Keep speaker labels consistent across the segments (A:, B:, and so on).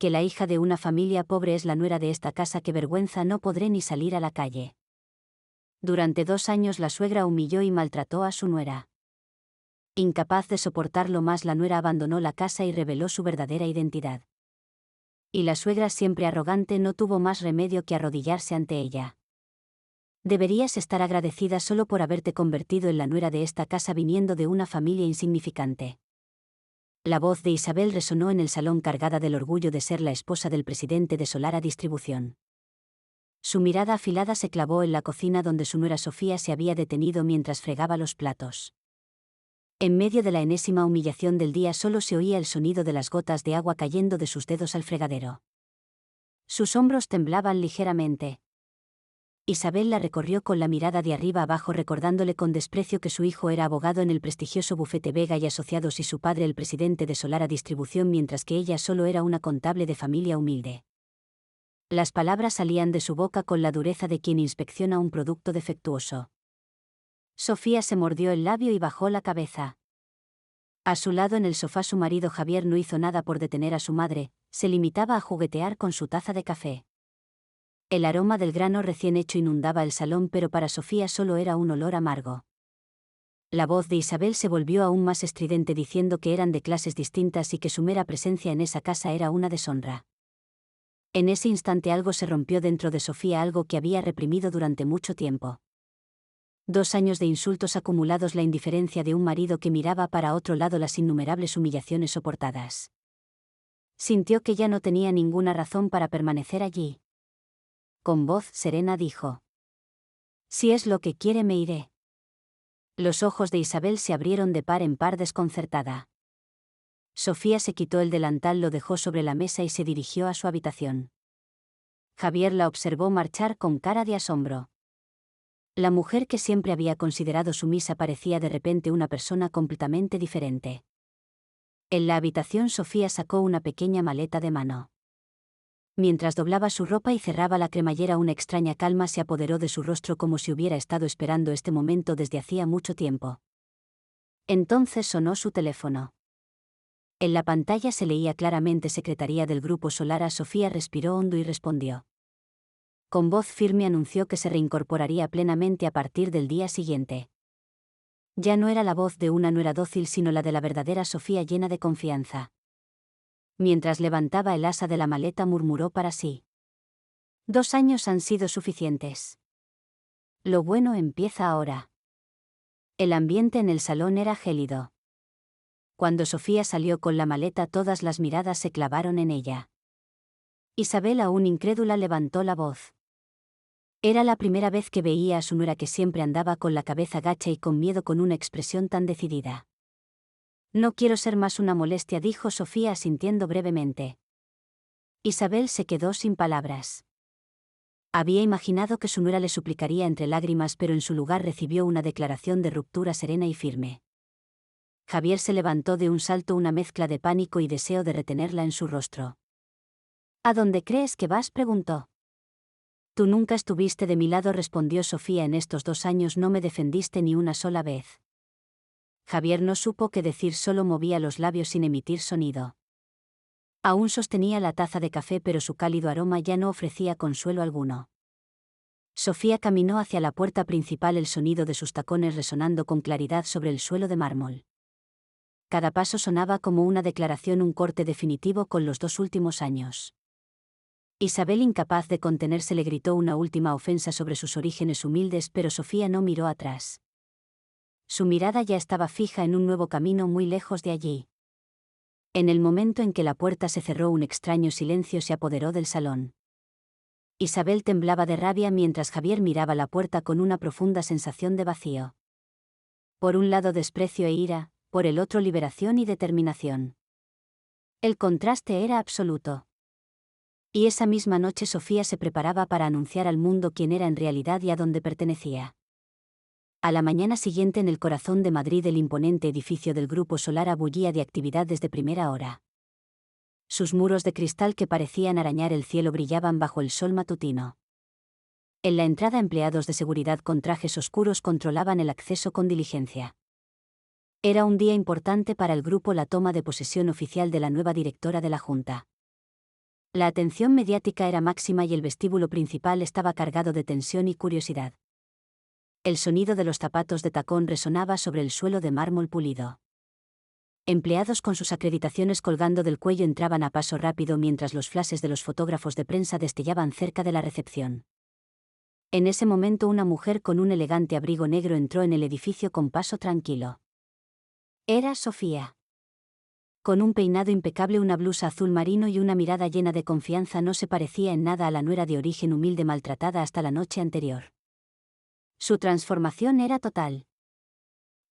A: que la hija de una familia pobre es la nuera de esta casa, qué vergüenza, no podré ni salir a la calle. Durante 2 años la suegra humilló y maltrató a su nuera. Incapaz de soportarlo más, la nuera abandonó la casa y reveló su verdadera identidad. Y la suegra, siempre arrogante, no tuvo más remedio que arrodillarse ante ella. Deberías estar agradecida solo por haberte convertido en la nuera de esta casa viniendo de una familia insignificante. La voz de Isabel resonó en el salón cargada del orgullo de ser la esposa del presidente de Solara Distribución. Su mirada afilada se clavó en la cocina donde su nuera Sofía se había detenido mientras fregaba los platos. En medio de la enésima humillación del día solo se oía el sonido de las gotas de agua cayendo de sus dedos al fregadero. Sus hombros temblaban ligeramente. Isabel la recorrió con la mirada de arriba abajo, recordándole con desprecio que su hijo era abogado en el prestigioso bufete Vega y Asociados y su padre el presidente de Solara Distribución, mientras que ella solo era una contable de familia humilde. Las palabras salían de su boca con la dureza de quien inspecciona un producto defectuoso. Sofía se mordió el labio y bajó la cabeza. A su lado en el sofá su marido Javier no hizo nada por detener a su madre, se limitaba a juguetear con su taza de café. El aroma del grano recién hecho inundaba el salón, pero para Sofía solo era un olor amargo. La voz de Isabel se volvió aún más estridente, diciendo que eran de clases distintas y que su mera presencia en esa casa era una deshonra. En ese instante algo se rompió dentro de Sofía, algo que había reprimido durante mucho tiempo. 2 años de insultos acumulados, la indiferencia de un marido que miraba para otro lado, las innumerables humillaciones soportadas. Sintió que ya no tenía ninguna razón para permanecer allí. Con voz serena dijo: «Si es lo que quiere, me iré». Los ojos de Isabel se abrieron de par en par, desconcertada. Sofía se quitó el delantal, lo dejó sobre la mesa y se dirigió a su habitación. Javier la observó marchar con cara de asombro. La mujer que siempre había considerado sumisa parecía de repente una persona completamente diferente. En la habitación Sofía sacó una pequeña maleta de mano. Mientras doblaba su ropa y cerraba la cremallera, una extraña calma se apoderó de su rostro, como si hubiera estado esperando este momento desde hacía mucho tiempo. Entonces sonó su teléfono. En la pantalla se leía claramente: Secretaría del Grupo Solara. Sofía respiró hondo y respondió. Con voz firme anunció que se reincorporaría plenamente a partir del día siguiente. Ya no era la voz de una nuera dócil, sino la de la verdadera Sofía, llena de confianza. Mientras levantaba el asa de la maleta, murmuró para sí: 2 años han sido suficientes. Lo bueno empieza ahora. El ambiente en el salón era gélido. Cuando Sofía salió con la maleta, todas las miradas se clavaron en ella. Isabel, aún incrédula, levantó la voz. Era la primera vez que veía a su nuera, que siempre andaba con la cabeza gacha y con miedo, con una expresión tan decidida. No quiero ser más una molestia, dijo Sofía asintiendo brevemente. Isabel se quedó sin palabras. Había imaginado que su nuera le suplicaría entre lágrimas, pero en su lugar recibió una declaración de ruptura serena y firme. Javier se levantó de un salto, una mezcla de pánico y deseo de retenerla en su rostro. ¿A dónde crees que vas?, preguntó. Tú nunca estuviste de mi lado, respondió Sofía. En estos 2 años no me defendiste ni una sola vez. Javier no supo qué decir, solo movía los labios sin emitir sonido. Aún sostenía la taza de café, pero su cálido aroma ya no ofrecía consuelo alguno. Sofía caminó hacia la puerta principal, el sonido de sus tacones resonando con claridad sobre el suelo de mármol. Cada paso sonaba como una declaración, un corte definitivo con los 2 últimos años. Isabel, incapaz de contenerse, le gritó una última ofensa sobre sus orígenes humildes, pero Sofía no miró atrás. Su mirada ya estaba fija en un nuevo camino muy lejos de allí. En el momento en que la puerta se cerró, un extraño silencio se apoderó del salón. Isabel temblaba de rabia mientras Javier miraba la puerta con una profunda sensación de vacío. Por un lado desprecio e ira, por el otro liberación y determinación. El contraste era absoluto. Y esa misma noche Sofía se preparaba para anunciar al mundo quién era en realidad y a dónde pertenecía. A la mañana siguiente, en el corazón de Madrid, el imponente edificio del Grupo Solara bullía de actividad desde primera hora. Sus muros de cristal que parecían arañar el cielo brillaban bajo el sol matutino. En la entrada, empleados de seguridad con trajes oscuros controlaban el acceso con diligencia. Era un día importante para el grupo, la toma de posesión oficial de la nueva directora de la Junta. La atención mediática era máxima y el vestíbulo principal estaba cargado de tensión y curiosidad. El sonido de los zapatos de tacón resonaba sobre el suelo de mármol pulido. Empleados con sus acreditaciones colgando del cuello entraban a paso rápido mientras los flashes de los fotógrafos de prensa destellaban cerca de la recepción. En ese momento una mujer con un elegante abrigo negro entró en el edificio con paso tranquilo. Era Sofía. Con un peinado impecable, una blusa azul marino y una mirada llena de confianza, no se parecía en nada a la nuera de origen humilde maltratada hasta la noche anterior. Su transformación era total.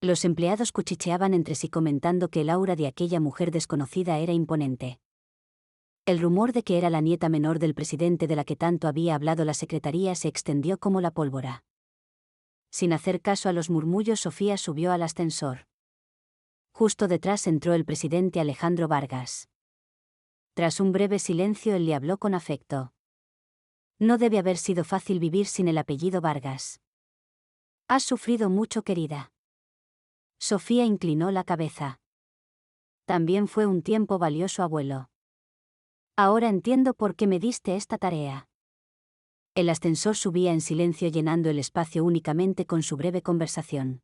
A: Los empleados cuchicheaban entre sí comentando que el aura de aquella mujer desconocida era imponente. El rumor de que era la nieta menor del presidente de la que tanto había hablado la secretaría se extendió como la pólvora. Sin hacer caso a los murmullos, Sofía subió al ascensor. Justo detrás entró el presidente Alejandro Vargas. Tras un breve silencio, él le habló con afecto. No debe haber sido fácil vivir sin el apellido Vargas. Has sufrido mucho, querida. Sofía inclinó la cabeza. También fue un tiempo valioso, abuelo. Ahora entiendo por qué me diste esta tarea. El ascensor subía en silencio, llenando el espacio únicamente con su breve conversación.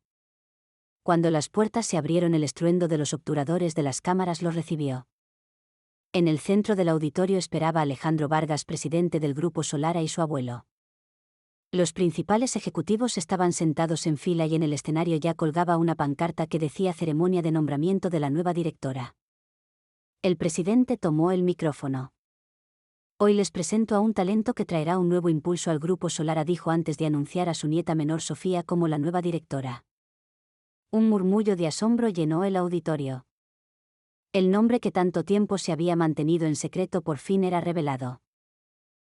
A: Cuando las puertas se abrieron, el estruendo de los obturadores de las cámaras los recibió. En el centro del auditorio esperaba Alejandro Vargas, presidente del Grupo Solara, y su abuelo. Los principales ejecutivos estaban sentados en fila y en el escenario ya colgaba una pancarta que decía ceremonia de nombramiento de la nueva directora. El presidente tomó el micrófono. Hoy les presento a un talento que traerá un nuevo impulso al Grupo Solara, dijo antes de anunciar a su nieta menor Sofía como la nueva directora. Un murmullo de asombro llenó el auditorio. El nombre que tanto tiempo se había mantenido en secreto por fin era revelado.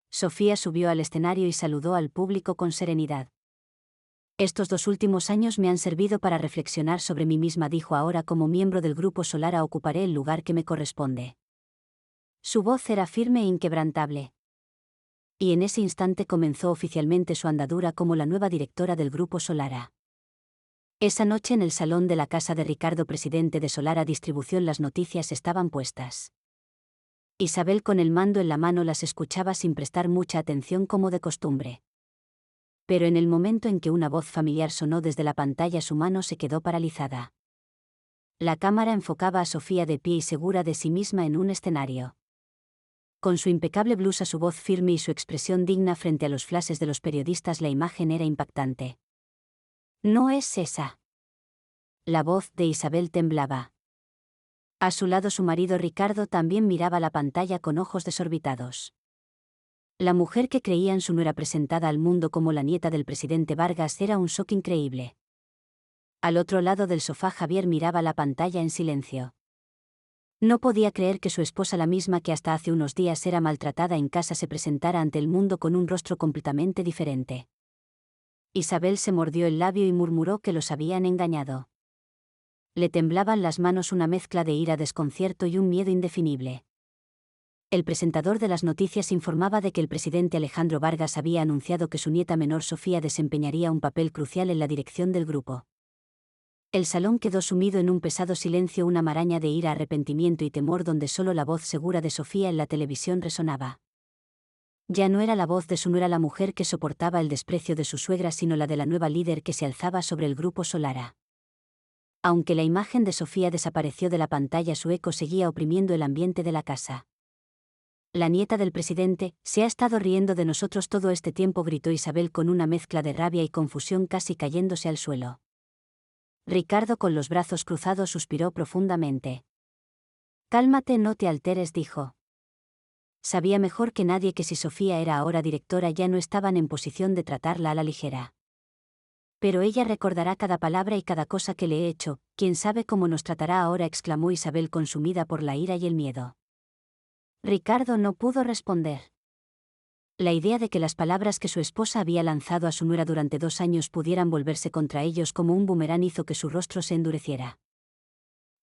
A: Sofía subió al escenario y saludó al público con serenidad. Estos 2 últimos años me han servido para reflexionar sobre mí misma, dijo. Ahora, como miembro del Grupo Solara, ocuparé el lugar que me corresponde. Su voz era firme e inquebrantable. Y en ese instante comenzó oficialmente su andadura como la nueva directora del Grupo Solara. Esa noche, en el salón de la casa de Ricardo, presidente de Solara Distribución, las noticias estaban puestas. Isabel, con el mando en la mano, las escuchaba sin prestar mucha atención como de costumbre. Pero en el momento en que una voz familiar sonó desde la pantalla, su mano se quedó paralizada. La cámara enfocaba a Sofía de pie y segura de sí misma en un escenario. Con su impecable blusa, su voz firme y su expresión digna frente a los flashes de los periodistas, la imagen era impactante. ¿No es esa? La voz de Isabel temblaba. A su lado, su marido Ricardo también miraba la pantalla con ojos desorbitados. La mujer que creía en su nuera, presentada al mundo como la nieta del presidente Vargas, era un shock increíble. Al otro lado del sofá, Javier miraba la pantalla en silencio. No podía creer que su esposa, la misma que hasta hace unos días era maltratada en casa, se presentara ante el mundo con un rostro completamente diferente. Isabel se mordió el labio y murmuró que los habían engañado. Le temblaban las manos, una mezcla de ira, desconcierto y un miedo indefinible. El presentador de las noticias informaba de que el presidente Alejandro Vargas había anunciado que su nieta menor Sofía desempeñaría un papel crucial en la dirección del grupo. El salón quedó sumido en un pesado silencio, una maraña de ira, arrepentimiento y temor, donde solo la voz segura de Sofía en la televisión resonaba. Ya no era la voz de su nuera la mujer que soportaba el desprecio de su suegra, sino la de la nueva líder que se alzaba sobre el Grupo Solara. Aunque la imagen de Sofía desapareció de la pantalla, su eco seguía oprimiendo el ambiente de la casa. La nieta del presidente se ha estado riendo de nosotros todo este tiempo, gritó Isabel con una mezcla de rabia y confusión, casi cayéndose al suelo. Ricardo, con los brazos cruzados, suspiró profundamente. Cálmate, no te alteres, dijo. Sabía mejor que nadie que si Sofía era ahora directora, ya no estaban en posición de tratarla a la ligera. Pero ella recordará cada palabra y cada cosa que le he hecho. ¿Quién sabe cómo nos tratará ahora?, exclamó Isabel, consumida por la ira y el miedo. Ricardo no pudo responder. La idea de que las palabras que su esposa había lanzado a su nuera durante 2 años pudieran volverse contra ellos como un boomerang hizo que su rostro se endureciera.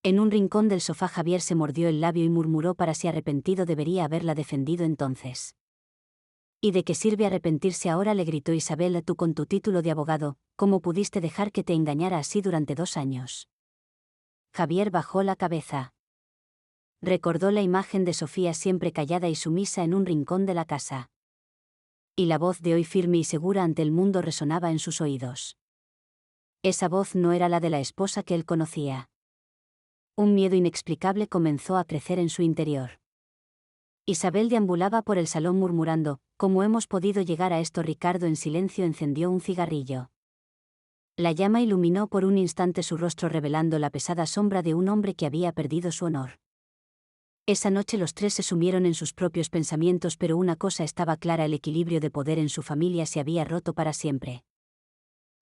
A: En un rincón del sofá, Javier se mordió el labio y murmuró para sí: arrepentido, debería haberla defendido entonces. ¿Y de qué sirve arrepentirse ahora?, le gritó Isabel. Tú, con tu título de abogado, ¿cómo pudiste dejar que te engañara así durante 2 años? Javier bajó la cabeza. Recordó la imagen de Sofía siempre callada y sumisa en un rincón de la casa. Y la voz de hoy firme y segura ante el mundo resonaba en sus oídos. Esa voz no era la de la esposa que él conocía. Un miedo inexplicable comenzó a crecer en su interior. Isabel deambulaba por el salón murmurando: «¿Cómo hemos podido llegar a esto?» Ricardo en silencio encendió un cigarrillo. La llama iluminó por un instante su rostro revelando la pesada sombra de un hombre que había perdido su honor. Esa noche los tres se sumieron en sus propios pensamientos, pero una cosa estaba clara: el equilibrio de poder en su familia se había roto para siempre.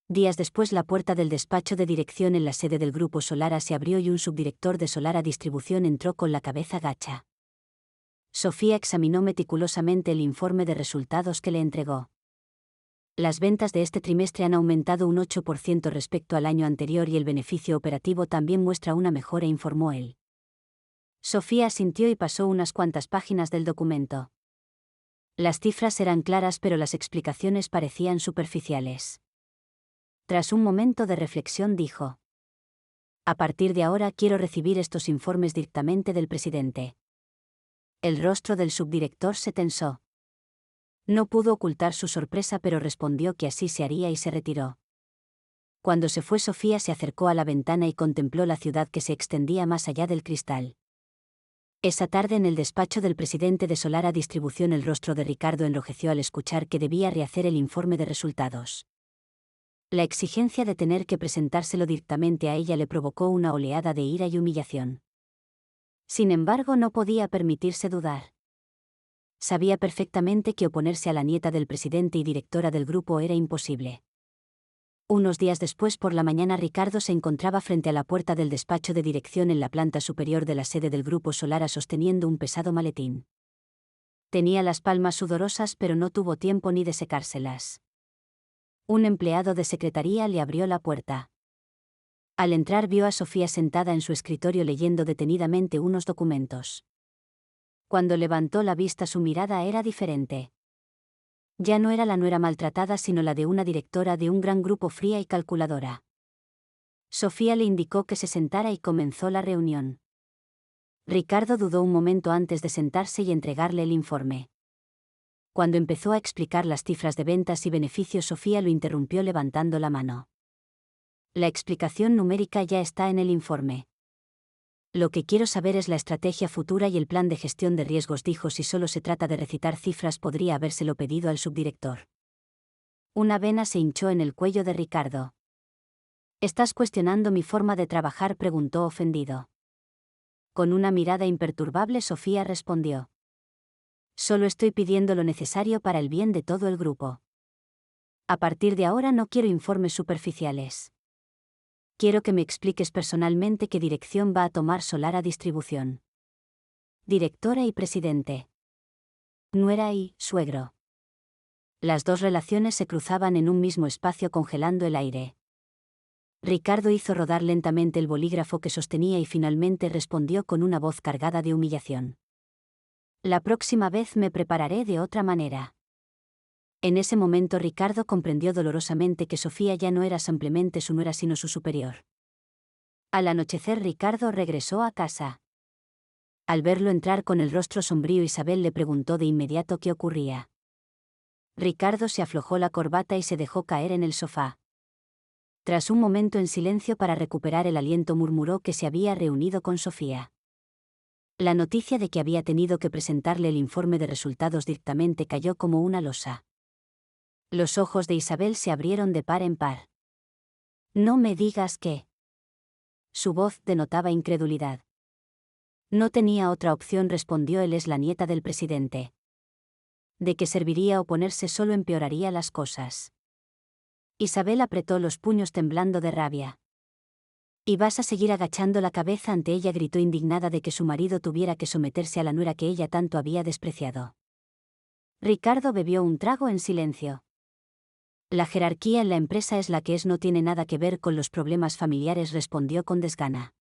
A: Días después, la puerta del despacho de dirección en la sede del Grupo Solara se abrió y un subdirector de Solara Distribución entró con la cabeza gacha. Sofía examinó meticulosamente el informe de resultados que le entregó. Las ventas de este trimestre han aumentado un 8% respecto al año anterior y el beneficio operativo también muestra una mejora, informó él. Sofía asintió y pasó unas cuantas páginas del documento. Las cifras eran claras, pero las explicaciones parecían superficiales. Tras un momento de reflexión dijo: «A partir de ahora quiero recibir estos informes directamente del presidente». El rostro del subdirector se tensó. No pudo ocultar su sorpresa, pero respondió que así se haría y se retiró. Cuando se fue, Sofía se acercó a la ventana y contempló la ciudad que se extendía más allá del cristal. Esa tarde, en el despacho del presidente de Solara Distribución, el rostro de Ricardo enrojeció al escuchar que debía rehacer el informe de resultados. La exigencia de tener que presentárselo directamente a ella le provocó una oleada de ira y humillación. Sin embargo, no podía permitirse dudar. Sabía perfectamente que oponerse a la nieta del presidente y directora del grupo era imposible. Unos días después, por la mañana, Ricardo se encontraba frente a la puerta del despacho de dirección en la planta superior de la sede del Grupo Solara sosteniendo un pesado maletín. Tenía las palmas sudorosas, pero no tuvo tiempo ni de secárselas. Un empleado de secretaría le abrió la puerta. Al entrar, vio a Sofía sentada en su escritorio leyendo detenidamente unos documentos. Cuando levantó la vista, su mirada era diferente. Ya no era la nuera maltratada, sino la de una directora de un gran grupo, fría y calculadora. Sofía le indicó que se sentara y comenzó la reunión. Ricardo dudó un momento antes de sentarse y entregarle el informe. Cuando empezó a explicar las cifras de ventas y beneficios, Sofía lo interrumpió levantando la mano. La explicación numérica ya está en el informe. Lo que quiero saber es la estrategia futura y el plan de gestión de riesgos, dijo. Si solo se trata de recitar cifras, podría habérselo pedido al subdirector. Una vena se hinchó en el cuello de Ricardo. «¿Estás cuestionando mi forma de trabajar?», preguntó ofendido. Con una mirada imperturbable, Sofía respondió: «Solo estoy pidiendo lo necesario para el bien de todo el grupo. A partir de ahora no quiero informes superficiales. Quiero que me expliques personalmente qué dirección va a tomar Solara Distribución». Directora y presidente. Nuera y suegro. Las dos relaciones se cruzaban en un mismo espacio, congelando el aire. Ricardo hizo rodar lentamente el bolígrafo que sostenía y finalmente respondió con una voz cargada de humillación: «La próxima vez me prepararé de otra manera». En ese momento, Ricardo comprendió dolorosamente que Sofía ya no era simplemente su nuera, sino su superior. Al anochecer, Ricardo regresó a casa. Al verlo entrar con el rostro sombrío, Isabel le preguntó de inmediato qué ocurría. Ricardo se aflojó la corbata y se dejó caer en el sofá. Tras un momento en silencio para recuperar el aliento, murmuró que se había reunido con Sofía. La noticia de que había tenido que presentarle el informe de resultados directamente cayó como una losa. Los ojos de Isabel se abrieron de par en par. «No me digas que». Su voz denotaba incredulidad. «No tenía otra opción», respondió él. «Es la nieta del presidente. ¿De qué serviría oponerse? Solo empeoraría las cosas». Isabel apretó los puños temblando de rabia. «¿Y vas a seguir agachando la cabeza ante ella?», gritó indignada de que su marido tuviera que someterse a la nuera que ella tanto había despreciado. Ricardo bebió un trago en silencio. «La jerarquía en la empresa es la que es, no tiene nada que ver con los problemas familiares», respondió con desgana.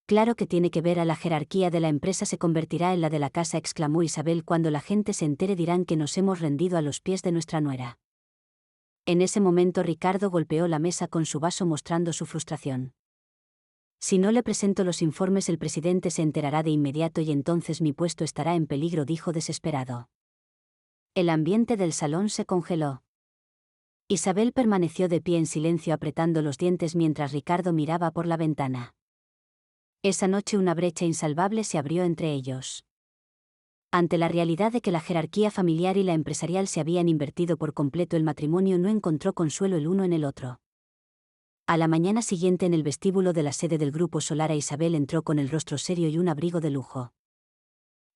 A: «Claro que tiene que ver. A la jerarquía de la empresa se convertirá en la de la casa», exclamó Isabel. «Cuando la gente se entere dirán que nos hemos rendido a los pies de nuestra nuera». En ese momento, Ricardo golpeó la mesa con su vaso mostrando su frustración. Si no le presento los informes, el presidente se enterará de inmediato y entonces mi puesto estará en peligro, dijo desesperado. El ambiente del salón se congeló. Isabel permaneció de pie en silencio apretando los dientes mientras Ricardo miraba por la ventana. Esa noche una brecha insalvable se abrió entre ellos. Ante la realidad de que la jerarquía familiar y la empresarial se habían invertido por completo, el matrimonio no encontró consuelo el uno en el otro. A la mañana siguiente, en el vestíbulo de la sede del Grupo Solara, Isabel entró con el rostro serio y un abrigo de lujo.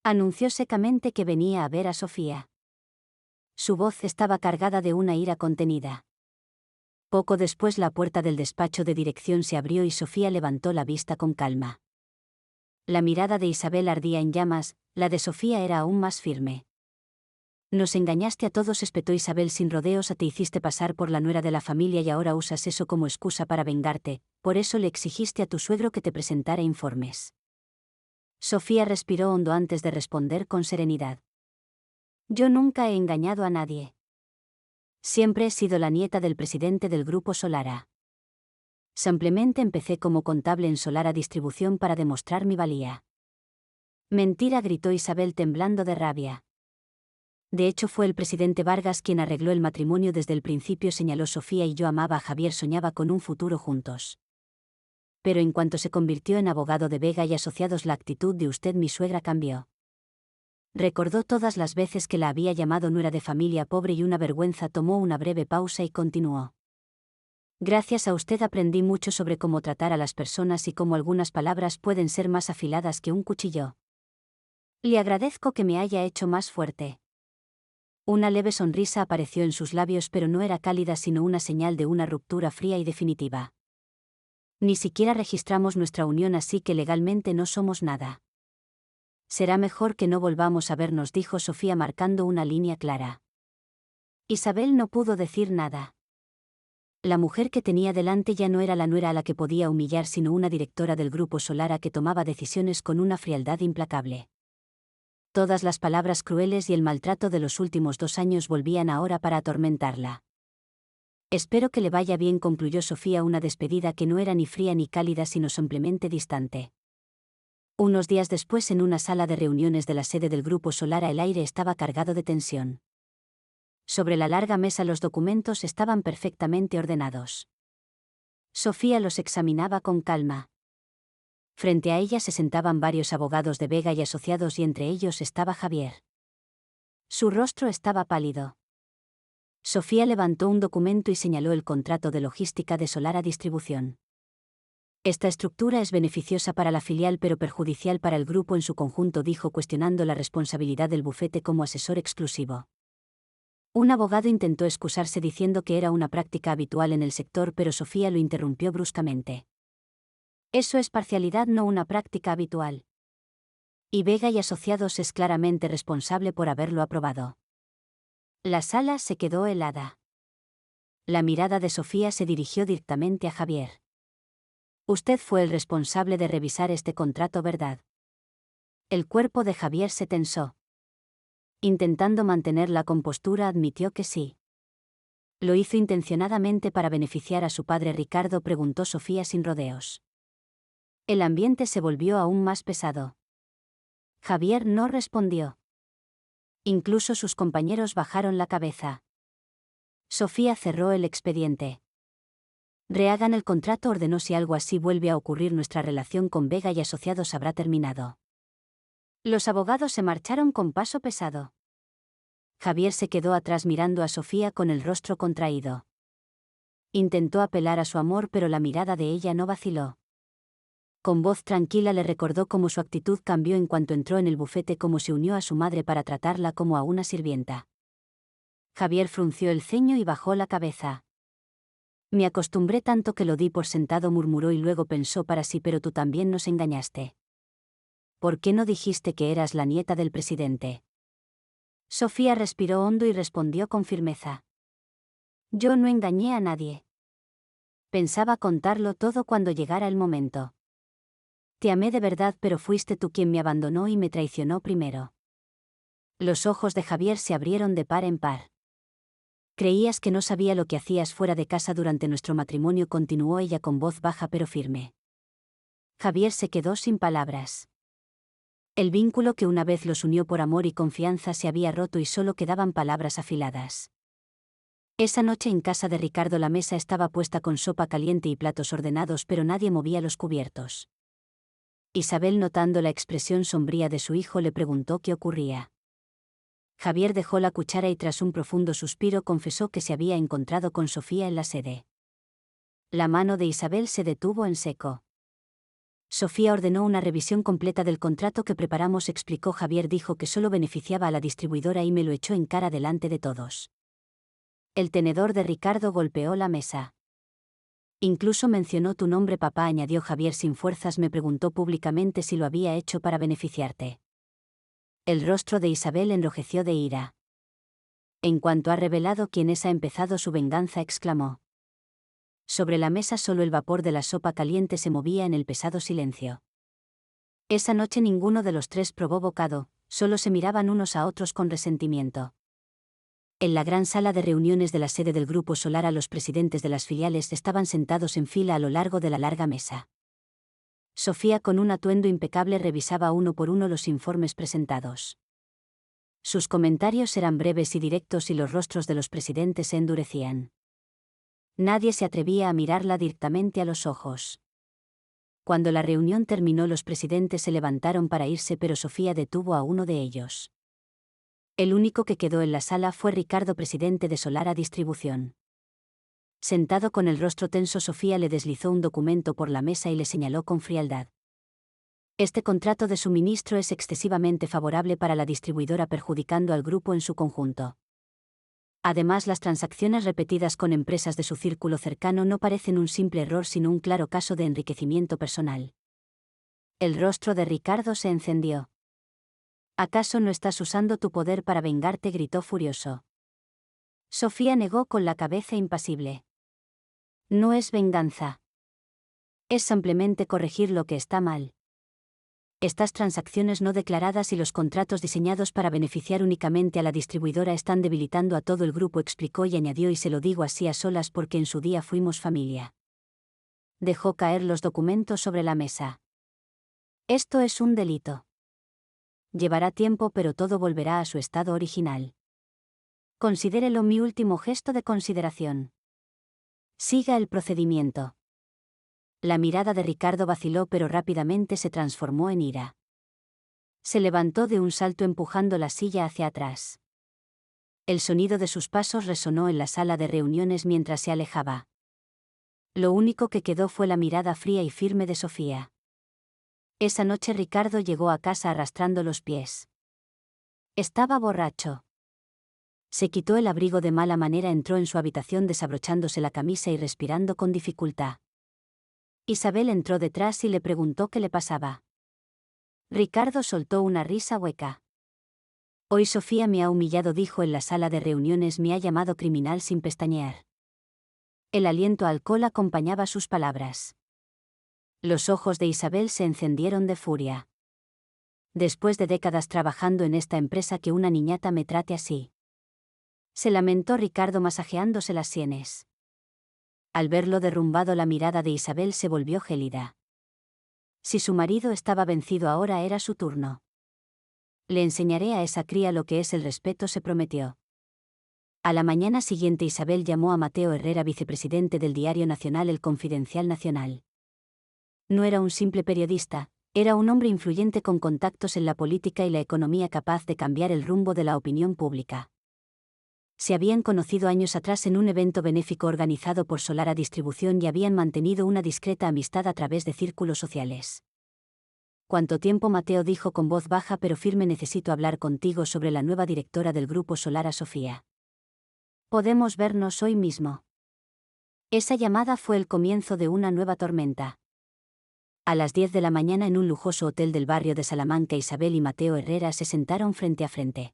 A: Anunció secamente que venía a ver a Sofía. Su voz estaba cargada de una ira contenida. Poco después la puerta del despacho de dirección se abrió y Sofía levantó la vista con calma. La mirada de Isabel ardía en llamas, la de Sofía era aún más firme. Nos engañaste a todos, espetó Isabel sin rodeos. Te hiciste pasar por la nuera de la familia y ahora usas eso como excusa para vengarte, por eso le exigiste a tu suegro que te presentara informes. Sofía respiró hondo antes de responder con serenidad. Yo nunca he engañado a nadie. Siempre he sido la nieta del presidente del Grupo Solara. Simplemente empecé como contable en Solara Distribución para demostrar mi valía. Mentira, gritó Isabel temblando de rabia. De hecho, fue el presidente Vargas quien arregló el matrimonio desde el principio, señaló Sofía, y yo amaba a Javier, soñaba con un futuro juntos. Pero en cuanto se convirtió en abogado de Vega y Asociados, la actitud de usted, mi suegra, cambió. Recordó todas las veces que la había llamado nuera de familia pobre y una vergüenza. Tomó una breve pausa y continuó. Gracias a usted aprendí mucho sobre cómo tratar a las personas y cómo algunas palabras pueden ser más afiladas que un cuchillo. Le agradezco que me haya hecho más fuerte. Una leve sonrisa apareció en sus labios, pero no era cálida sino una señal de una ruptura fría y definitiva. Ni siquiera registramos nuestra unión, así que legalmente no somos nada. Será mejor que no volvamos a vernos, dijo Sofía marcando una línea clara. Isabel no pudo decir nada. La mujer que tenía delante ya no era la nuera a la que podía humillar, sino una directora del Grupo Solara que tomaba decisiones con una frialdad implacable. Todas las palabras crueles y el maltrato de los últimos 2 años volvían ahora para atormentarla. Espero que le vaya bien, concluyó Sofía, una despedida que no era ni fría ni cálida sino simplemente distante. Unos días después, en una sala de reuniones de la sede del Grupo Solara, el aire estaba cargado de tensión. Sobre la larga mesa los documentos estaban perfectamente ordenados. Sofía los examinaba con calma. Frente a ella se sentaban varios abogados de Vega y Asociados y entre ellos estaba Javier. Su rostro estaba pálido. Sofía levantó un documento y señaló el contrato de logística de Solara Distribución. Esta estructura es beneficiosa para la filial pero perjudicial para el grupo en su conjunto, dijo, cuestionando la responsabilidad del bufete como asesor exclusivo. Un abogado intentó excusarse diciendo que era una práctica habitual en el sector, pero Sofía lo interrumpió bruscamente. Eso es parcialidad, no una práctica habitual. Y Vega y Asociados es claramente responsable por haberlo aprobado. La sala se quedó helada. La mirada de Sofía se dirigió directamente a Javier. Usted fue el responsable de revisar este contrato, ¿verdad? El cuerpo de Javier se tensó. Intentando mantener la compostura, admitió que sí. ¿Lo hizo intencionadamente para beneficiar a su padre Ricardo?, preguntó Sofía sin rodeos. El ambiente se volvió aún más pesado. Javier no respondió. Incluso sus compañeros bajaron la cabeza. Sofía cerró el expediente. Rehagan el contrato, ordenó. Si algo así vuelve a ocurrir, nuestra relación con Vega y Asociados habrá terminado. Los abogados se marcharon con paso pesado. Javier se quedó atrás mirando a Sofía con el rostro contraído. Intentó apelar a su amor, pero la mirada de ella no vaciló. Con voz tranquila le recordó cómo su actitud cambió en cuanto entró en el bufete, cómo se unió a su madre para tratarla como a una sirvienta. Javier frunció el ceño y bajó la cabeza. Me acostumbré tanto que lo di por sentado, murmuró, y luego pensó para sí, pero tú también nos engañaste. ¿Por qué no dijiste que eras la nieta del presidente? Sofía respiró hondo y respondió con firmeza. Yo no engañé a nadie. Pensaba contarlo todo cuando llegara el momento. Te amé de verdad, pero fuiste tú quien me abandonó y me traicionó primero. Los ojos de Javier se abrieron de par en par. Creías que no sabía lo que hacías fuera de casa durante nuestro matrimonio, continuó ella con voz baja pero firme. Javier se quedó sin palabras. El vínculo que una vez los unió por amor y confianza se había roto y solo quedaban palabras afiladas. Esa noche en casa de Ricardo la mesa estaba puesta con sopa caliente y platos ordenados, pero nadie movía los cubiertos. Isabel, notando la expresión sombría de su hijo, le preguntó qué ocurría. Javier dejó la cuchara y tras un profundo suspiro confesó que se había encontrado con Sofía en la sede. La mano de Isabel se detuvo en seco. Sofía ordenó una revisión completa del contrato que preparamos, explicó Javier. Dijo que solo beneficiaba a la distribuidora y me lo echó en cara delante de todos. El tenedor de Ricardo golpeó la mesa. Incluso mencionó tu nombre, papá, añadió Javier sin fuerzas. Me preguntó públicamente si lo había hecho para beneficiarte. El rostro de Isabel enrojeció de ira. En cuanto ha revelado quién es, ha empezado su venganza, exclamó. Sobre la mesa solo el vapor de la sopa caliente se movía en el pesado silencio. Esa noche ninguno de los tres probó bocado, solo se miraban unos a otros con resentimiento. En la gran sala de reuniones de la sede del Grupo Solara, los presidentes de las filiales estaban sentados en fila a lo largo de la larga mesa. Sofía, con un atuendo impecable, revisaba uno por uno los informes presentados. Sus comentarios eran breves y directos y los rostros de los presidentes se endurecían. Nadie se atrevía a mirarla directamente a los ojos. Cuando la reunión terminó, los presidentes se levantaron para irse, pero Sofía detuvo a uno de ellos. El único que quedó en la sala fue Ricardo, presidente de Solara Distribución. Sentado con el rostro tenso, Sofía le deslizó un documento por la mesa y le señaló con frialdad. Este contrato de suministro es excesivamente favorable para la distribuidora, perjudicando al grupo en su conjunto. Además, las transacciones repetidas con empresas de su círculo cercano no parecen un simple error, sino un claro caso de enriquecimiento personal. El rostro de Ricardo se encendió. ¿Acaso no estás usando tu poder para vengarte?, gritó furioso. Sofía negó con la cabeza, impasible. No es venganza. Es simplemente corregir lo que está mal. Estas transacciones no declaradas y los contratos diseñados para beneficiar únicamente a la distribuidora están debilitando a todo el grupo, explicó y añadió, y se lo digo así a solas porque en su día fuimos familia. Dejó caer los documentos sobre la mesa. Esto es un delito. Llevará tiempo, pero todo volverá a su estado original. Considérelo mi último gesto de consideración. Siga el procedimiento. La mirada de Ricardo vaciló, pero rápidamente se transformó en ira. Se levantó de un salto empujando la silla hacia atrás. El sonido de sus pasos resonó en la sala de reuniones mientras se alejaba. Lo único que quedó fue la mirada fría y firme de Sofía. Esa noche Ricardo llegó a casa arrastrando los pies. Estaba borracho. Se quitó el abrigo de mala manera, entró en su habitación desabrochándose la camisa y respirando con dificultad. Isabel entró detrás y le preguntó qué le pasaba. Ricardo soltó una risa hueca. Hoy Sofía me ha humillado, dijo en la sala de reuniones, me ha llamado criminal sin pestañear. El aliento a alcohol acompañaba sus palabras. Los ojos de Isabel se encendieron de furia. Después de décadas trabajando en esta empresa, que una niñata me trate así. Se lamentó Ricardo masajeándose las sienes. Al verlo derrumbado, la mirada de Isabel se volvió gélida. Si su marido estaba vencido, ahora era su turno. Le enseñaré a esa cría lo que es el respeto, se prometió. A la mañana siguiente Isabel llamó a Mateo Herrera, vicepresidente del diario nacional El Confidencial Nacional. No era un simple periodista, era un hombre influyente con contactos en la política y la economía, capaz de cambiar el rumbo de la opinión pública. Se habían conocido años atrás en un evento benéfico organizado por Solara Distribución y habían mantenido una discreta amistad a través de círculos sociales. ¿Cuánto tiempo? Mateo dijo con voz baja pero firme. Necesito hablar contigo sobre la nueva directora del Grupo Solara, Sofía. ¿Podemos vernos hoy mismo? Esa llamada fue el comienzo de una nueva tormenta. A las 10 de la mañana, en un lujoso hotel del barrio de Salamanca, Isabel y Mateo Herrera se sentaron frente a frente.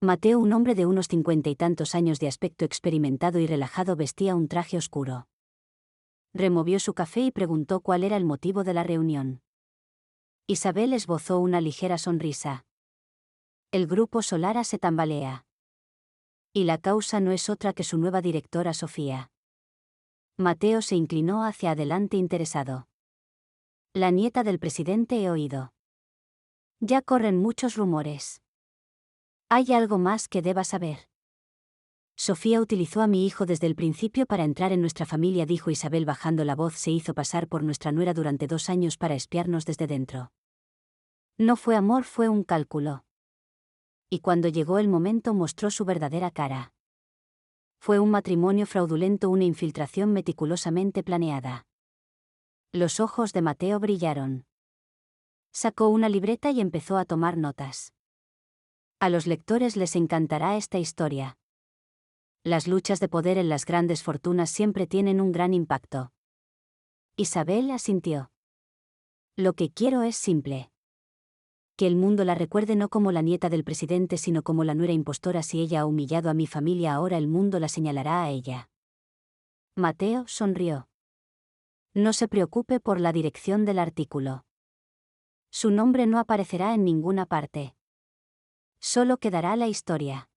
A: Mateo, un hombre de unos 50 y tantos años, de aspecto experimentado y relajado, vestía un traje oscuro. Removió su café y preguntó cuál era el motivo de la reunión. Isabel esbozó una ligera sonrisa. El Grupo Solara se tambalea. Y la causa no es otra que su nueva directora, Sofía. Mateo se inclinó hacia adelante interesado. La nieta del presidente he oído. Ya corren muchos rumores. ¿Hay algo más que deba saber? Sofía utilizó a mi hijo desde el principio para entrar en nuestra familia, dijo Isabel bajando la voz. Se hizo pasar por nuestra nuera durante 2 años para espiarnos desde dentro. No fue amor, fue un cálculo. Y cuando llegó el momento mostró su verdadera cara. Fue un matrimonio fraudulento, una infiltración meticulosamente planeada. Los ojos de Mateo brillaron. Sacó una libreta y empezó a tomar notas. A los lectores les encantará esta historia. Las luchas de poder en las grandes fortunas siempre tienen un gran impacto. Isabel asintió. Lo que quiero es simple. Que el mundo la recuerde no como la nieta del presidente, sino como la nuera impostora. Si ella ha humillado a mi familia, ahora el mundo la señalará a ella. Mateo sonrió. No se preocupe por la dirección del artículo. Su nombre no aparecerá en ninguna parte. Solo quedará la historia.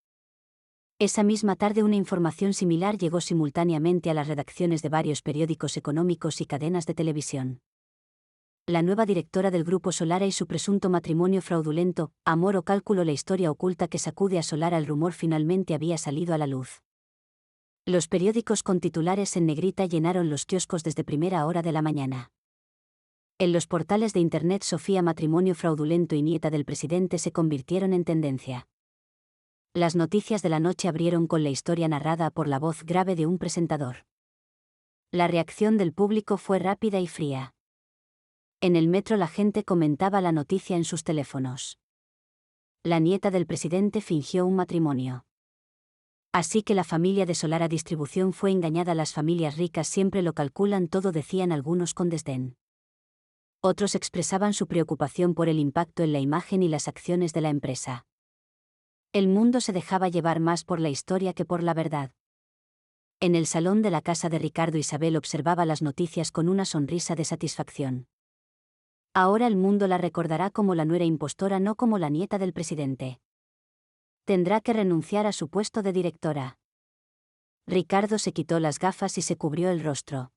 A: Esa misma tarde una información similar llegó simultáneamente a las redacciones de varios periódicos económicos y cadenas de televisión. La nueva directora del Grupo Solara y su presunto matrimonio fraudulento, amor o cálculo. La historia oculta que sacude a Solara. El rumor finalmente había salido a la luz. Los periódicos con titulares en negrita llenaron los kioscos desde primera hora de la mañana. En los portales de Internet, Sofía, matrimonio fraudulento y nieta del presidente se convirtieron en tendencia. Las noticias de la noche abrieron con la historia narrada por la voz grave de un presentador. La reacción del público fue rápida y fría. En el metro la gente comentaba la noticia en sus teléfonos. La nieta del presidente fingió un matrimonio. Así que la familia de Solara Distribución fue engañada. Las familias ricas siempre lo calculan todo, decían algunos con desdén. Otros expresaban su preocupación por el impacto en la imagen y las acciones de la empresa. El mundo se dejaba llevar más por la historia que por la verdad. En el salón de la casa de Ricardo, Isabel observaba las noticias con una sonrisa de satisfacción. Ahora el mundo la recordará como la nuera impostora, no como la nieta del presidente. Tendrá que renunciar a su puesto de directora. Ricardo se quitó las gafas y se cubrió el rostro.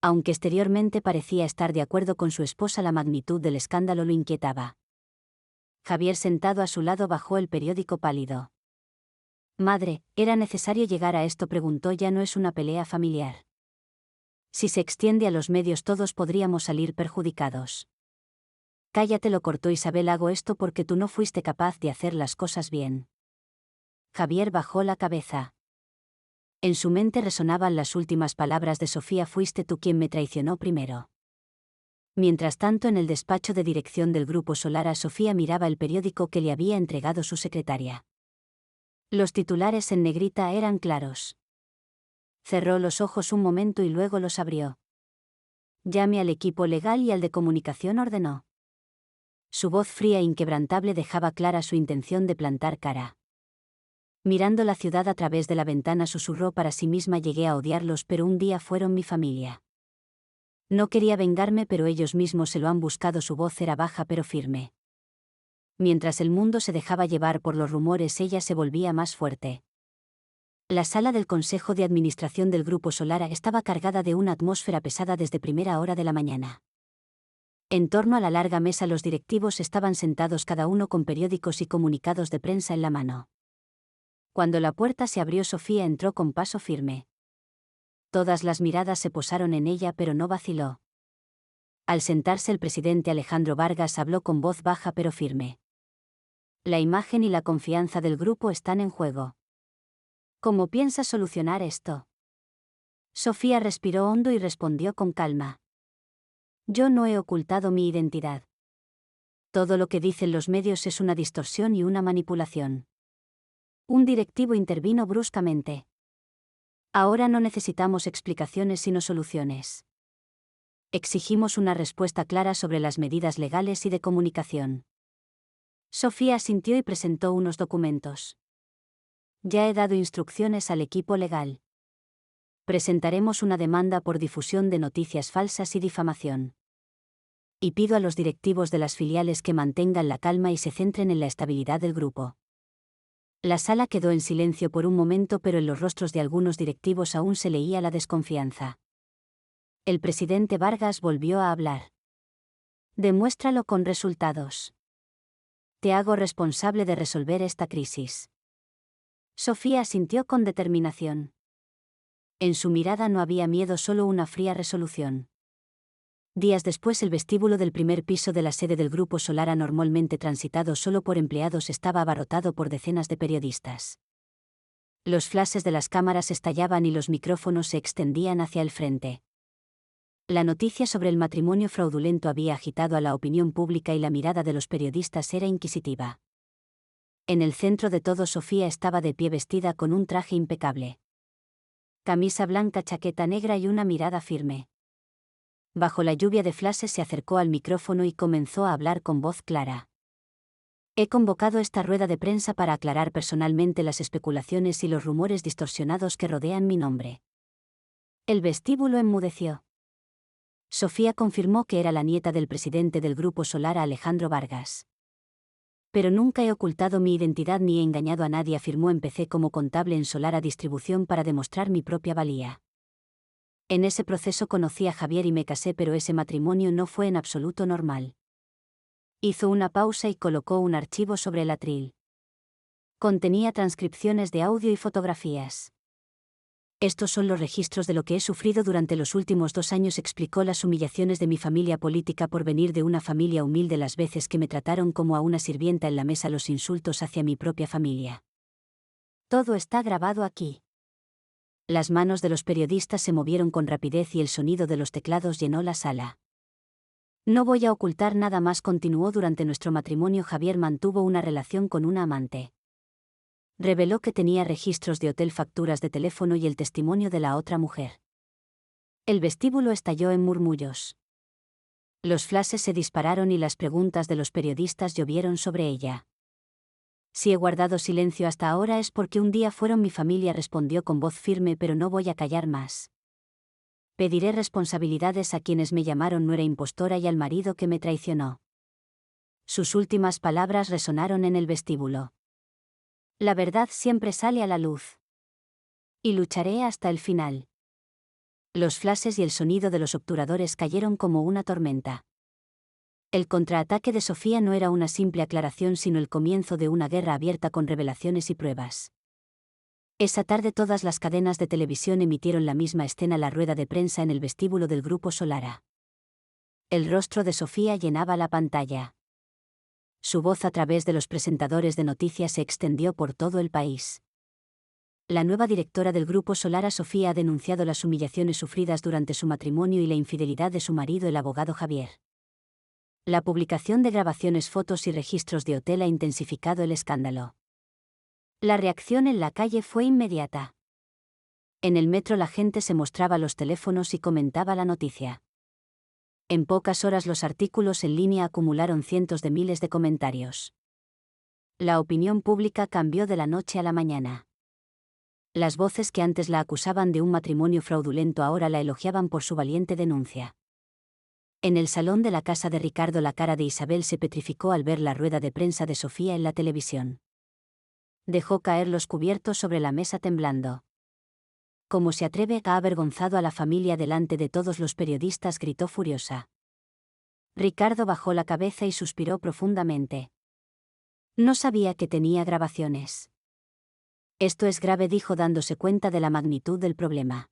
A: Aunque exteriormente parecía estar de acuerdo con su esposa, la magnitud del escándalo lo inquietaba. Javier, sentado a su lado, bajó el periódico pálido. Madre, ¿era necesario llegar a esto?, preguntó. Ya no es una pelea familiar. Si se extiende a los medios todos podríamos salir perjudicados. Cállate, lo cortó Isabel. Hago esto porque tú no fuiste capaz de hacer las cosas bien. Javier bajó la cabeza. En su mente resonaban las últimas palabras de Sofía: fuiste tú quien me traicionó primero. Mientras tanto, en el despacho de dirección del Grupo Solara, Sofía miraba el periódico que le había entregado su secretaria. Los titulares en negrita eran claros. Cerró los ojos un momento y luego los abrió. Llame al equipo legal y al de comunicación, ordenó. Su voz fría e inquebrantable dejaba clara su intención de plantar cara. Mirando la ciudad a través de la ventana, susurró para sí misma: llegué a odiarlos, pero un día fueron mi familia. No quería vengarme, pero ellos mismos se lo han buscado. Su voz era baja pero firme. Mientras el mundo se dejaba llevar por los rumores, ella se volvía más fuerte. La sala del Consejo de Administración del Grupo Solara estaba cargada de una atmósfera pesada desde primera hora de la mañana. En torno a la larga mesa los directivos estaban sentados, cada uno con periódicos y comunicados de prensa en la mano. Cuando la puerta se abrió, Sofía entró con paso firme. Todas las miradas se posaron en ella, pero no vaciló. Al sentarse, el presidente Alejandro Vargas habló con voz baja pero firme. La imagen y la confianza del grupo están en juego. ¿Cómo piensas solucionar esto? Sofía respiró hondo y respondió con calma. Yo no he ocultado mi identidad. Todo lo que dicen los medios es una distorsión y una manipulación. Un directivo intervino bruscamente. Ahora no necesitamos explicaciones sino soluciones. Exigimos una respuesta clara sobre las medidas legales y de comunicación. Sofía asintió y presentó unos documentos. Ya he dado instrucciones al equipo legal. Presentaremos una demanda por difusión de noticias falsas y difamación. Y pido a los directivos de las filiales que mantengan la calma y se centren en la estabilidad del grupo. La sala quedó en silencio por un momento, pero en los rostros de algunos directivos aún se leía la desconfianza. El presidente Vargas volvió a hablar. Demuéstralo con resultados. Te hago responsable de resolver esta crisis. Sofía asintió con determinación. En su mirada no había miedo, solo una fría resolución. Días después, el vestíbulo del primer piso de la sede del Grupo Solara, normalmente transitado solo por empleados, estaba abarrotado por decenas de periodistas. Los flashes de las cámaras estallaban y los micrófonos se extendían hacia el frente. La noticia sobre el matrimonio fraudulento había agitado a la opinión pública y la mirada de los periodistas era inquisitiva. En el centro de todo, Sofía estaba de pie, vestida con un traje impecable. Camisa blanca, chaqueta negra y una mirada firme. Bajo la lluvia de flashes se acercó al micrófono y comenzó a hablar con voz clara. He convocado esta rueda de prensa para aclarar personalmente las especulaciones y los rumores distorsionados que rodean mi nombre. El vestíbulo enmudeció. Sofía confirmó que era la nieta del presidente del Grupo Solara, Alejandro Vargas. Pero nunca he ocultado mi identidad ni he engañado a nadie, afirmó. Empecé como contable en Solara Distribución para demostrar mi propia valía. En ese proceso conocí a Javier y me casé, pero ese matrimonio no fue en absoluto normal. Hizo una pausa y colocó un archivo sobre el atril. Contenía transcripciones de audio y fotografías. Estos son los registros de lo que he sufrido durante los últimos 2 años, explicó. Las humillaciones de mi familia política por venir de una familia humilde, las veces que me trataron como a una sirvienta en la mesa, los insultos hacia mi propia familia. Todo está grabado aquí. Las manos de los periodistas se movieron con rapidez y el sonido de los teclados llenó la sala. No voy a ocultar nada más, continuó. Durante nuestro matrimonio, Javier mantuvo una relación con una amante. Reveló que tenía registros de hotel, facturas de teléfono y el testimonio de la otra mujer. El vestíbulo estalló en murmullos. Los flashes se dispararon y las preguntas de los periodistas llovieron sobre ella. Si he guardado silencio hasta ahora es porque un día fueron mi familia, respondió con voz firme, pero no voy a callar más. Pediré responsabilidades a quienes me llamaron nuera impostora y al marido que me traicionó. Sus últimas palabras resonaron en el vestíbulo. La verdad siempre sale a la luz. Y lucharé hasta el final. Los flashes y el sonido de los obturadores cayeron como una tormenta. El contraataque de Sofía no era una simple aclaración, sino el comienzo de una guerra abierta con revelaciones y pruebas. Esa tarde todas las cadenas de televisión emitieron la misma escena, la rueda de prensa en el vestíbulo del Grupo Solara. El rostro de Sofía llenaba la pantalla. Su voz a través de los presentadores de noticias se extendió por todo el país. La nueva directora del Grupo Solara, Sofía, ha denunciado las humillaciones sufridas durante su matrimonio y la infidelidad de su marido, el abogado Javier. La publicación de grabaciones, fotos y registros de hotel ha intensificado el escándalo. La reacción en la calle fue inmediata. En el metro la gente se mostraba los teléfonos y comentaba la noticia. En pocas horas los artículos en línea acumularon cientos de miles de comentarios. La opinión pública cambió de la noche a la mañana. Las voces que antes la acusaban de un matrimonio fraudulento ahora la elogiaban por su valiente denuncia. En el salón de la casa de Ricardo la cara de Isabel se petrificó al ver la rueda de prensa de Sofía en la televisión. Dejó caer los cubiertos sobre la mesa temblando. ¿Cómo se atreve? Ha avergonzado a la familia delante de todos los periodistas, gritó furiosa. Ricardo bajó la cabeza y suspiró profundamente. No sabía que tenía grabaciones. Esto es grave, dijo, dándose cuenta de la magnitud del problema.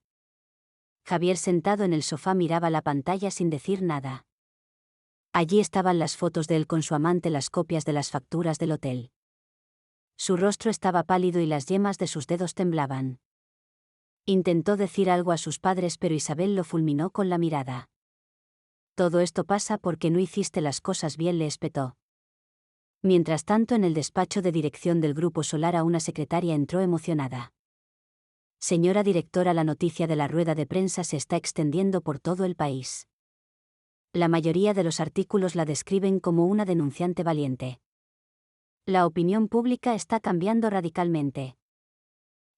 A: Javier, sentado en el sofá, miraba la pantalla sin decir nada. Allí estaban las fotos de él con su amante, las copias de las facturas del hotel. Su rostro estaba pálido y las yemas de sus dedos temblaban. Intentó decir algo a sus padres, pero Isabel lo fulminó con la mirada. Todo esto pasa porque no hiciste las cosas bien, le espetó. Mientras tanto, en el despacho de dirección del Grupo Solara, una secretaria entró emocionada. Señora directora, la noticia de la rueda de prensa se está extendiendo por todo el país. La mayoría de los artículos la describen como una denunciante valiente. La opinión pública está cambiando radicalmente.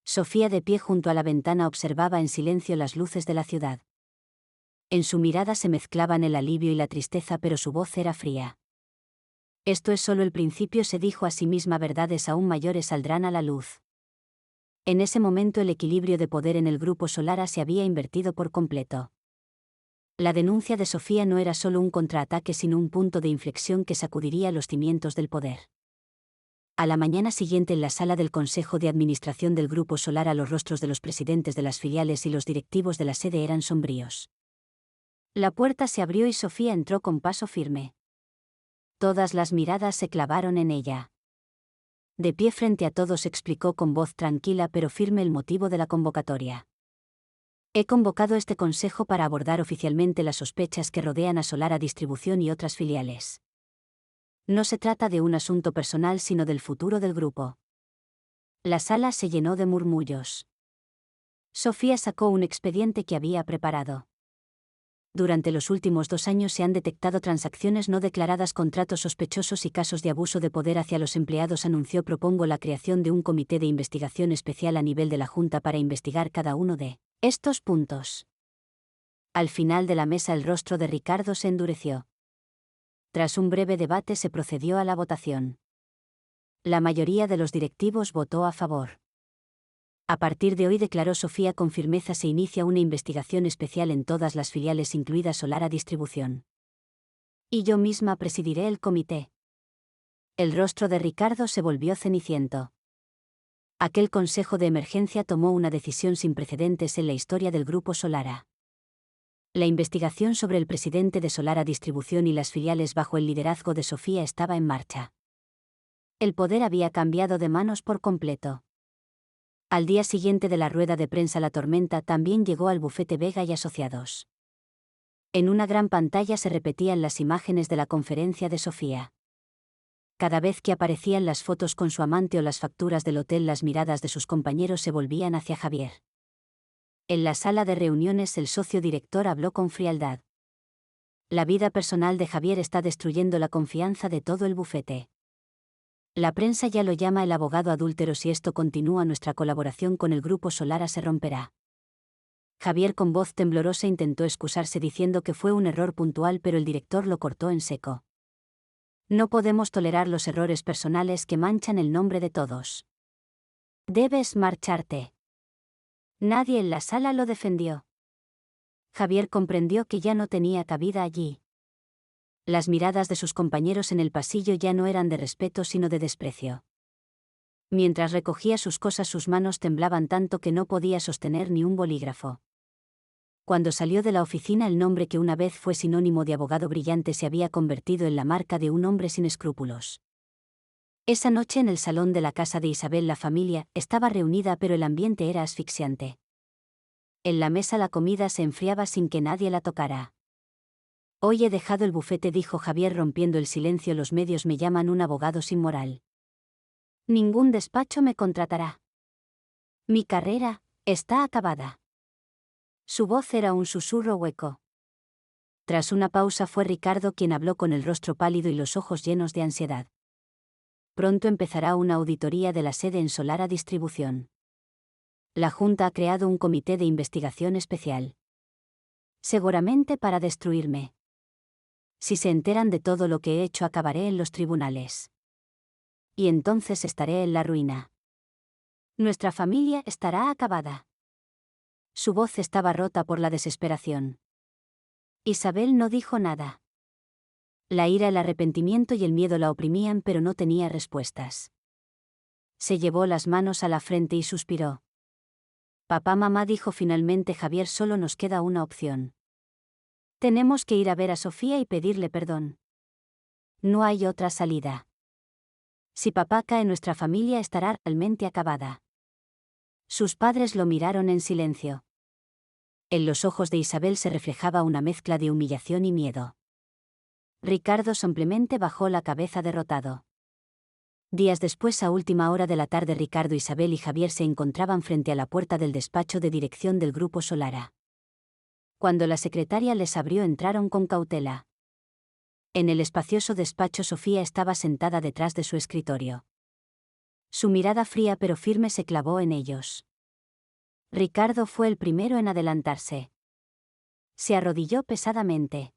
A: Sofía, de pie junto a la ventana, observaba en silencio las luces de la ciudad. En su mirada se mezclaban el alivio y la tristeza, pero su voz era fría. Esto es solo el principio, se dijo a sí misma, verdades aún mayores saldrán a la luz. En ese momento el equilibrio de poder en el Grupo Solara se había invertido por completo. La denuncia de Sofía no era solo un contraataque sino un punto de inflexión que sacudiría los cimientos del poder. A la mañana siguiente en la sala del Consejo de Administración del Grupo Solara los rostros de los presidentes de las filiales y los directivos de la sede eran sombríos. La puerta se abrió y Sofía entró con paso firme. Todas las miradas se clavaron en ella. De pie frente a todos explicó con voz tranquila pero firme el motivo de la convocatoria. He convocado este consejo para abordar oficialmente las sospechas que rodean a Solara Distribución y otras filiales. No se trata de un asunto personal sino del futuro del grupo. La sala se llenó de murmullos. Sofía sacó un expediente que había preparado. Durante los últimos 2 años se han detectado transacciones no declaradas, contratos sospechosos y casos de abuso de poder hacia los empleados. Propongo la creación de un comité de investigación especial a nivel de la Junta para investigar cada uno de estos puntos. Al final de la mesa el rostro de Ricardo se endureció. Tras un breve debate se procedió a la votación. La mayoría de los directivos votó a favor. A partir de hoy, declaró Sofía con firmeza, se inicia una investigación especial en todas las filiales incluida Solara Distribución. Y yo misma presidiré el comité. El rostro de Ricardo se volvió ceniciento. Aquel consejo de emergencia tomó una decisión sin precedentes en la historia del Grupo Solara. La investigación sobre el presidente de Solara Distribución y las filiales bajo el liderazgo de Sofía estaba en marcha. El poder había cambiado de manos por completo. Al día siguiente de la rueda de prensa la tormenta también llegó al bufete Vega y Asociados. En una gran pantalla se repetían las imágenes de la conferencia de Sofía. Cada vez que aparecían las fotos con su amante o las facturas del hotel, las miradas de sus compañeros se volvían hacia Javier. En la sala de reuniones el socio director habló con frialdad. La vida personal de Javier está destruyendo la confianza de todo el bufete. La prensa ya lo llama el abogado adúltero. Si esto continúa, nuestra colaboración con el Grupo Solara se romperá. Javier con voz temblorosa intentó excusarse diciendo que fue un error puntual, pero el director lo cortó en seco. No podemos tolerar los errores personales que manchan el nombre de todos. Debes marcharte. Nadie en la sala lo defendió. Javier comprendió que ya no tenía cabida allí. Las miradas de sus compañeros en el pasillo ya no eran de respeto sino de desprecio. Mientras recogía sus cosas sus manos temblaban tanto que no podía sostener ni un bolígrafo. Cuando salió de la oficina, el nombre que una vez fue sinónimo de abogado brillante se había convertido en la marca de un hombre sin escrúpulos. Esa noche en el salón de la casa de Isabel la familia estaba reunida, pero el ambiente era asfixiante. En la mesa la comida se enfriaba sin que nadie la tocara. Hoy he dejado el bufete, dijo Javier rompiendo el silencio. Los medios me llaman un abogado sin moral. Ningún despacho me contratará. Mi carrera está acabada. Su voz era un susurro hueco. Tras una pausa fue Ricardo quien habló con el rostro pálido y los ojos llenos de ansiedad. Pronto empezará una auditoría de la sede en Solara Distribución. La Junta ha creado un comité de investigación especial. Seguramente para destruirme. Si se enteran de todo lo que he hecho, acabaré en los tribunales. Y entonces estaré en la ruina. Nuestra familia estará acabada. Su voz estaba rota por la desesperación. Isabel no dijo nada. La ira, el arrepentimiento y el miedo la oprimían, pero no tenía respuestas. Se llevó las manos a la frente y suspiró. Papá, mamá, dijo finalmente Javier, solo nos queda una opción. Tenemos que ir a ver a Sofía y pedirle perdón. No hay otra salida. Si papá cae, nuestra familia estará realmente acabada. Sus padres lo miraron en silencio. En los ojos de Isabel se reflejaba una mezcla de humillación y miedo. Ricardo simplemente bajó la cabeza derrotado. Días después, a última hora de la tarde, Ricardo, Isabel y Javier se encontraban frente a la puerta del despacho de dirección del Grupo Solara. Cuando la secretaria les abrió, entraron con cautela. En el espacioso despacho Sofía estaba sentada detrás de su escritorio. Su mirada fría pero firme se clavó en ellos. Ricardo fue el primero en adelantarse. Se arrodilló pesadamente.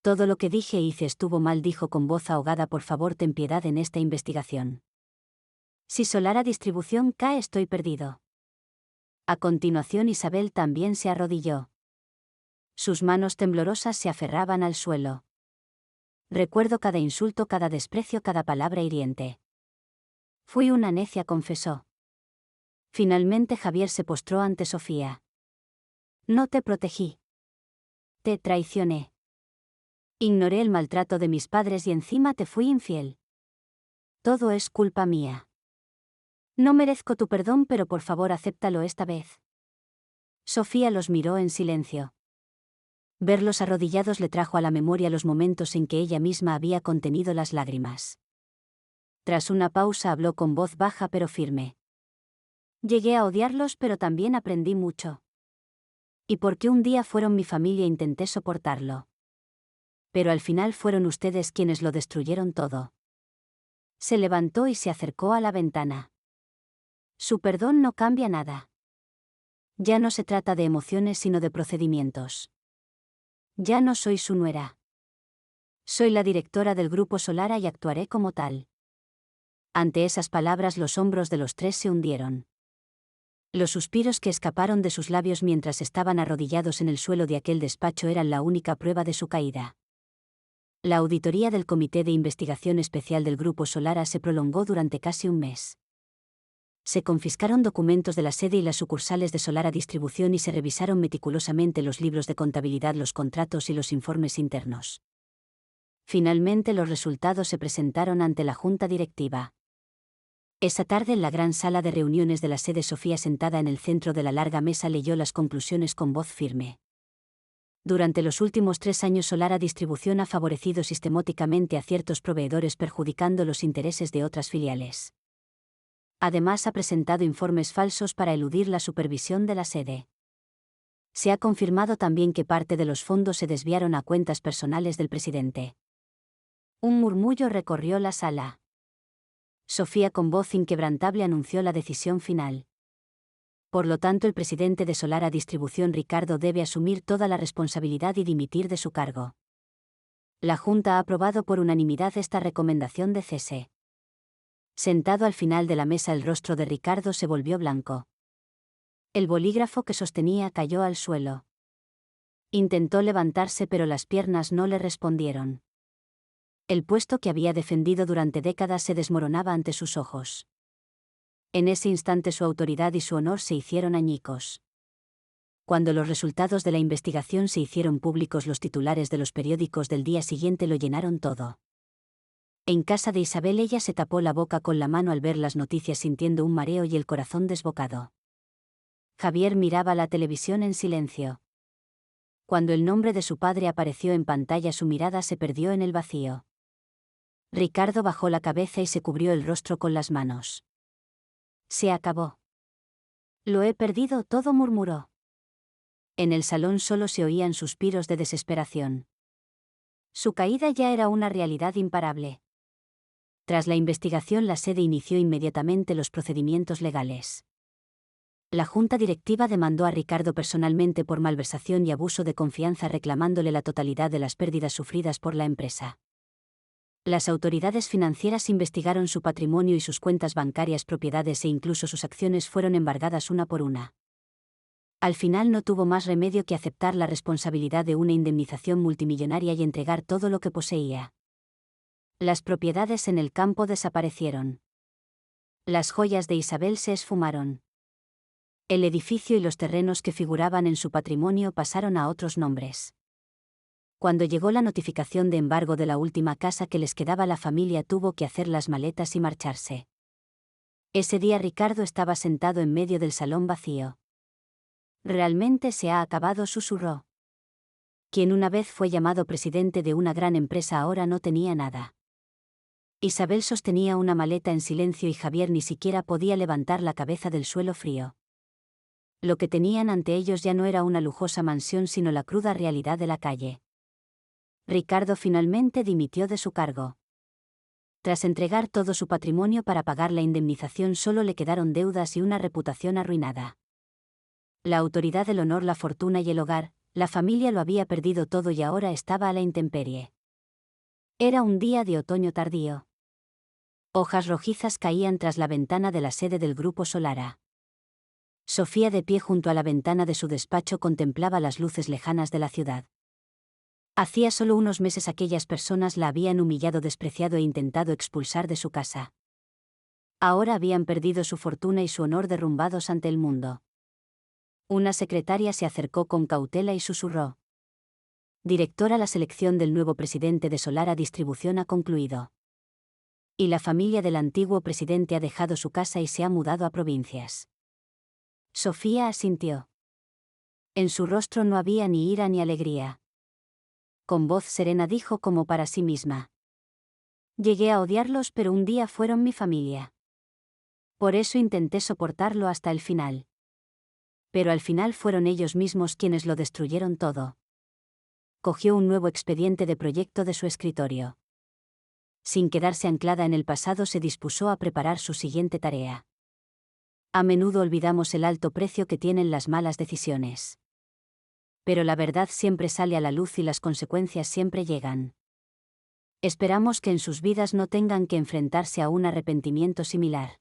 A: Todo lo que dije e hice estuvo mal, dijo con voz ahogada. Por favor, ten piedad en esta investigación. Si Solara Distribución cae, estoy perdido. A continuación Isabel también se arrodilló. Sus manos temblorosas se aferraban al suelo. Recuerdo cada insulto, cada desprecio, cada palabra hiriente. Fui una necia, confesó. Finalmente Javier se postró ante Sofía. No te protegí. Te traicioné. Ignoré el maltrato de mis padres y encima te fui infiel. Todo es culpa mía. No merezco tu perdón, pero por favor acéptalo esta vez. Sofía los miró en silencio. Verlos arrodillados le trajo a la memoria los momentos en que ella misma había contenido las lágrimas. Tras una pausa habló con voz baja pero firme. Llegué a odiarlos, pero también aprendí mucho. Y porque un día fueron mi familia intenté soportarlo. Pero al final fueron ustedes quienes lo destruyeron todo. Se levantó y se acercó a la ventana. Su perdón no cambia nada. Ya no se trata de emociones sino de procedimientos. Ya no soy su nuera. Soy la directora del Grupo Solara y actuaré como tal. Ante esas palabras los hombros de los tres se hundieron. Los suspiros que escaparon de sus labios mientras estaban arrodillados en el suelo de aquel despacho eran la única prueba de su caída. La auditoría del Comité de Investigación Especial del Grupo Solara se prolongó durante casi un mes. Se confiscaron documentos de la sede y las sucursales de Solara Distribución y se revisaron meticulosamente los libros de contabilidad, los contratos y los informes internos. Finalmente los resultados se presentaron ante la Junta Directiva. Esa tarde en la gran sala de reuniones de la sede, Sofía, sentada en el centro de la larga mesa, leyó las conclusiones con voz firme. Durante los últimos 3 años Solara Distribución ha favorecido sistemáticamente a ciertos proveedores perjudicando los intereses de otras filiales. Además ha presentado informes falsos para eludir la supervisión de la sede. Se ha confirmado también que parte de los fondos se desviaron a cuentas personales del presidente. Un murmullo recorrió la sala. Sofía con voz inquebrantable anunció la decisión final. Por lo tanto, el presidente de Solara Distribución, Ricardo, debe asumir toda la responsabilidad y dimitir de su cargo. La Junta ha aprobado por unanimidad esta recomendación de cese. Sentado al final de la mesa, el rostro de Ricardo se volvió blanco. El bolígrafo que sostenía cayó al suelo. Intentó levantarse, pero las piernas no le respondieron. El puesto que había defendido durante décadas se desmoronaba ante sus ojos. En ese instante su autoridad y su honor se hicieron añicos. Cuando los resultados de la investigación se hicieron públicos, los titulares de los periódicos del día siguiente lo llenaron todo. En casa de Isabel, ella se tapó la boca con la mano al ver las noticias, sintiendo un mareo y el corazón desbocado. Javier miraba la televisión en silencio. Cuando el nombre de su padre apareció en pantalla, su mirada se perdió en el vacío. Ricardo bajó la cabeza y se cubrió el rostro con las manos. Se acabó. Lo he perdido todo, murmuró. En el salón solo se oían suspiros de desesperación. Su caída ya era una realidad imparable. Tras la investigación, la sede inició inmediatamente los procedimientos legales. La Junta Directiva demandó a Ricardo personalmente por malversación y abuso de confianza, reclamándole la totalidad de las pérdidas sufridas por la empresa. Las autoridades financieras investigaron su patrimonio y sus cuentas bancarias, propiedades e incluso sus acciones fueron embargadas una por una. Al final no tuvo más remedio que aceptar la responsabilidad de una indemnización multimillonaria y entregar todo lo que poseía. Las propiedades en el campo desaparecieron. Las joyas de Isabel se esfumaron. El edificio y los terrenos que figuraban en su patrimonio pasaron a otros nombres. Cuando llegó la notificación de embargo de la última casa que les quedaba, la familia tuvo que hacer las maletas y marcharse. Ese día Ricardo estaba sentado en medio del salón vacío. Realmente se ha acabado, susurró. Quien una vez fue llamado presidente de una gran empresa ahora no tenía nada. Isabel sostenía una maleta en silencio y Javier ni siquiera podía levantar la cabeza del suelo frío. Lo que tenían ante ellos ya no era una lujosa mansión sino la cruda realidad de la calle. Ricardo finalmente dimitió de su cargo. Tras entregar todo su patrimonio para pagar la indemnización, solo le quedaron deudas y una reputación arruinada. La autoridad, el honor, la fortuna y el hogar, la familia lo había perdido todo y ahora estaba a la intemperie. Era un día de otoño tardío. Hojas rojizas caían tras la ventana de la sede del Grupo Solara. Sofía, de pie junto a la ventana de su despacho, contemplaba las luces lejanas de la ciudad. Hacía solo unos meses aquellas personas la habían humillado, despreciado e intentado expulsar de su casa. Ahora habían perdido su fortuna y su honor, derrumbados ante el mundo. Una secretaria se acercó con cautela y susurró: «Directora, la selección del nuevo presidente de Solara Distribución ha concluido. Y la familia del antiguo presidente ha dejado su casa y se ha mudado a provincias». Sofía asintió. En su rostro no había ni ira ni alegría. Con voz serena dijo, como para sí misma: «Llegué a odiarlos, pero un día fueron mi familia. Por eso intenté soportarlo hasta el final. Pero al final fueron ellos mismos quienes lo destruyeron todo». Cogió un nuevo expediente de proyecto de su escritorio. Sin quedarse anclada en el pasado, se dispuso a preparar su siguiente tarea. A menudo olvidamos el alto precio que tienen las malas decisiones. Pero la verdad siempre sale a la luz y las consecuencias siempre llegan. Esperamos que en sus vidas no tengan que enfrentarse a un arrepentimiento similar.